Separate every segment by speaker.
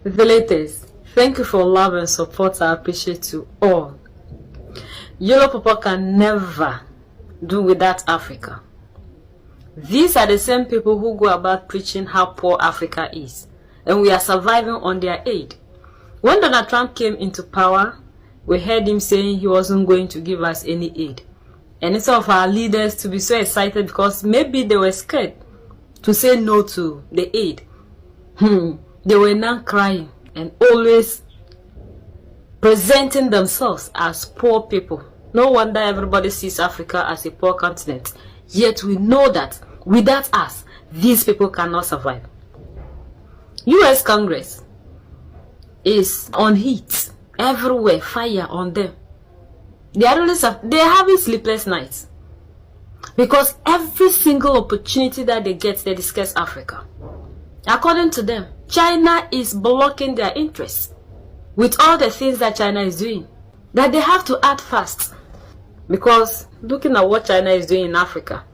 Speaker 1: Villagers, thank you for love and support. I appreciate you all. Yellow people can never do without Africa. These are the same people who go about preaching how poor Africa is, and we are surviving on their aid. When Donald Trump came into power, we heard him saying he wasn't going to give us any aid. And instead of our leaders to be so excited because maybe they were scared to say no to the aid, they were now crying and always presenting themselves as poor people. No wonder everybody sees Africa as a poor continent. Yet we know that without us, these people cannot survive. US Congress is on heat everywhere, fire on them. They are having sleepless nights because every single opportunity that they get, they discuss Africa. According to them, China is blocking their interests with all the things that China is doing, that they have to act fast, because looking at what China is doing in Africa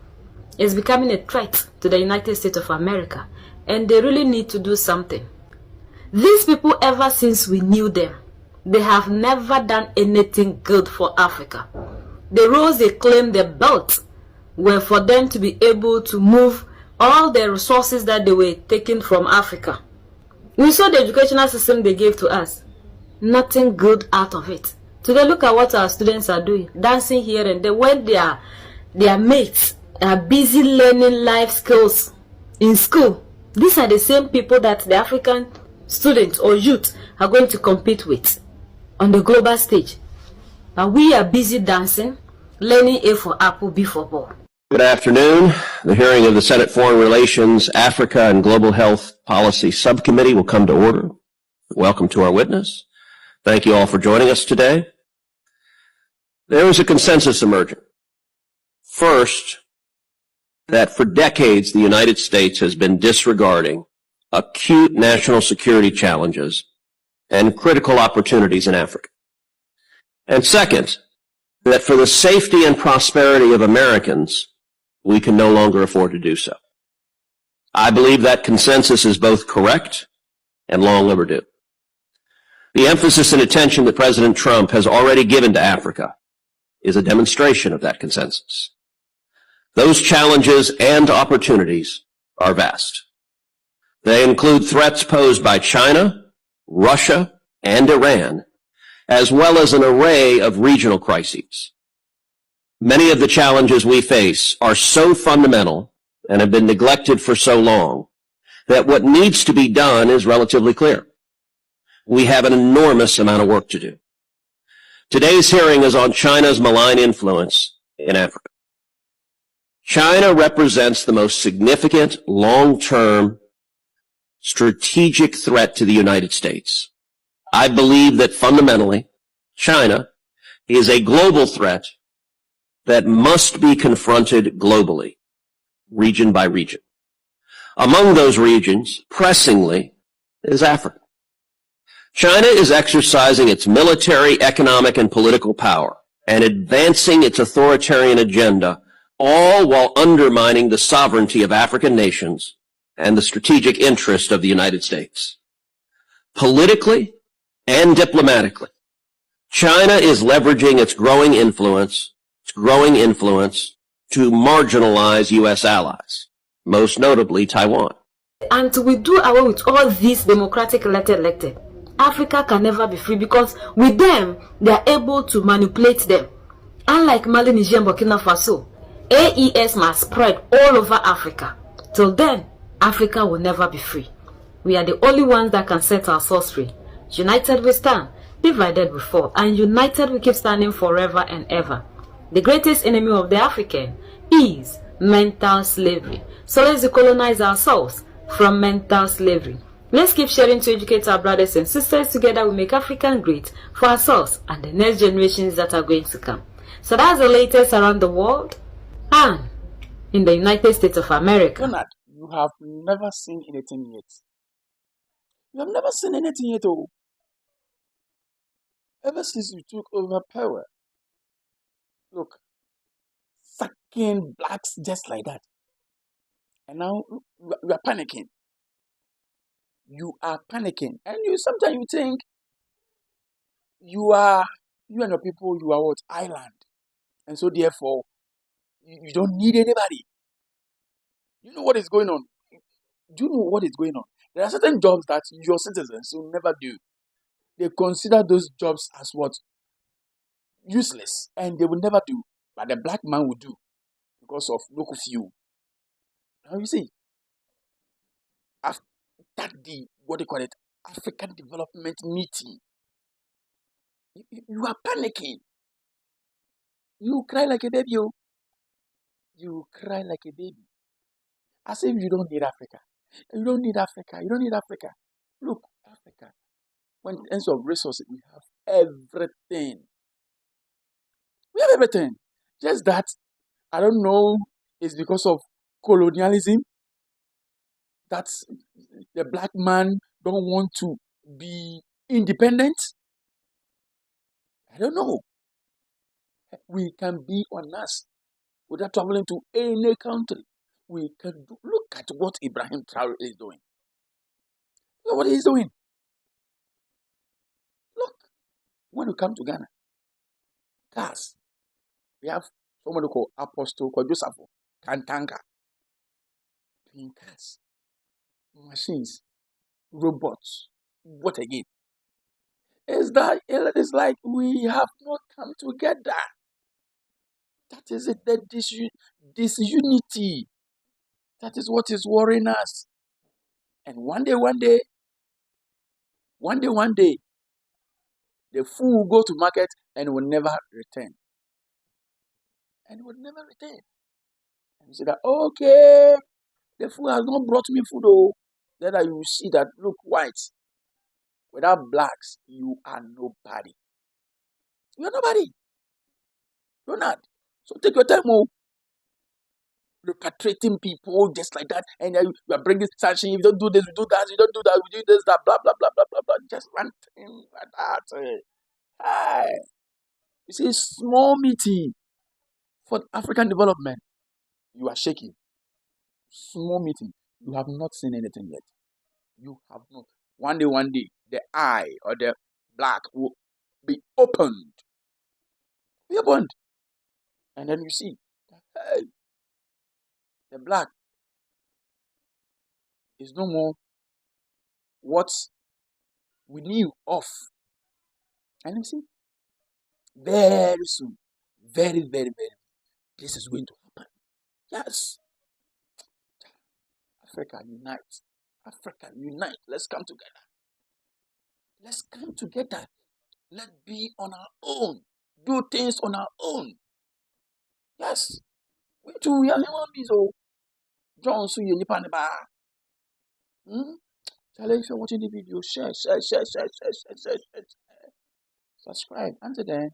Speaker 1: is becoming a threat to the United States of America, and they really need to do something. These people, ever since we knew them, they have never done anything good for Africa. The roads they claim they built were for them to be able to move all the resources that they were taking from Africa. We saw the educational system they gave to us. Nothing good out of it. Today, look at what our students are doing. Dancing here and there when their mates are busy learning life skills in school. These are the same people that the African students or youth are going to compete with on the global stage. But we are busy dancing, learning A for apple, B for ball.
Speaker 2: Good afternoon. The hearing of the Senate Foreign Relations, Africa, and Global Health Policy Subcommittee will come to order. Welcome to our witness. Thank you all for joining us today. There is a consensus emerging. First, that for decades the United States has been disregarding acute national security challenges and critical opportunities in Africa. And second, that for the safety and prosperity of Americans, we can no longer afford to do so. I believe that consensus is both correct and long overdue. The emphasis and attention that President Trump has already given to Africa is a demonstration of that consensus. Those challenges and opportunities are vast. They include threats posed by China, Russia, and Iran, as well as an array of regional crises. Many of the challenges we face are so fundamental and have been neglected for so long that what needs to be done is relatively clear. We have an enormous amount of work to do. Today's hearing is on China's malign influence in Africa. China represents the most significant long-term strategic threat to the United States. I believe that fundamentally, China is a global threat that must be confronted globally, region by region. Among those regions, pressingly, is Africa. China is exercising its military, economic, and political power and advancing its authoritarian agenda, all while undermining the sovereignty of African nations and the strategic interest of the United States. Politically and diplomatically, China is leveraging its growing influence to marginalize U.S. allies, most notably Taiwan.
Speaker 1: And we do away with all these democratic elected. Africa can never be free because with them, they are able to manipulate them. Unlike Mali, Niger, and Burkina Faso, AES must spread all over Africa. Till then, Africa will never be free. We are the only ones that can set ourselves free. United we stand, divided we fall, and united we keep standing forever and ever. The greatest enemy of the African is mental slavery. So let's decolonize ourselves from mental slavery. Let's keep sharing to educate our brothers and sisters. Together we make Africa great for ourselves and the next generations that are going to come. So that's the latest around the world and in the United States of America.
Speaker 3: Donald, you have never seen anything yet. You have never seen anything yet, oh. Ever since you took over power. Look, sacking blacks just like that. And now we are panicking. you are panicking. And sometimes you think you and your people, you are what? Island. And so therefore, you don't need anybody. You know what is going on? Do you know what is going on? There are certain jobs that your citizens will never do. They consider those jobs as what? Useless. And they will never do. But the black man will do because of local fuel. Now you see, after the, what do you call it, African Development Meeting, you are panicking. You cry like a baby. Oh. You cry like a baby. As if you don't need Africa. You don't need Africa. You don't need Africa. Look, Africa. When in terms of resources, we have everything. We have everything. Just that, I don't know, it's because of colonialism that the black man don't want to be independent. I don't know. We can be on us without traveling to any country. We can do, look at what Ibrahim Traore is doing. Look what he's doing. Look, when you come to Ghana, cars, we have someone called Apostle, called Joseph Kantanga, doing cars, machines, robots. What again? It's like we have not come together. That is it. That this unity. That is what is worrying us. And one day, the fool will go to market and will never return. And you say that, okay, the fool has not brought me food. Oh, then you will see that, look, whites, without blacks, you are nobody. You are nobody. You're not. So take your time, oh. Repatriating people just like that, and then you are bringing sanction. If you don't do this, we do that. You don't do that, we do this, that, blah, blah, blah, blah, blah, blah. Just ranting like that. Hey. You see, small meeting for African development. You are shaking. Small meeting. You have not seen anything yet. You have not. One day, the eye or the black will be opened. Be opened. And then you see, hey, the black is no more what we knew of. And you see, very soon, very, very, very, this is going to happen. Yes. Africa, unite. Africa, unite. Let's come together. Let's come together. Let's be on our own. Do things on our own. Yes. We too, we are human beings. Oh, John, so you nipa neba. Charlie, if you're watching the video, share. Subscribe. Until then.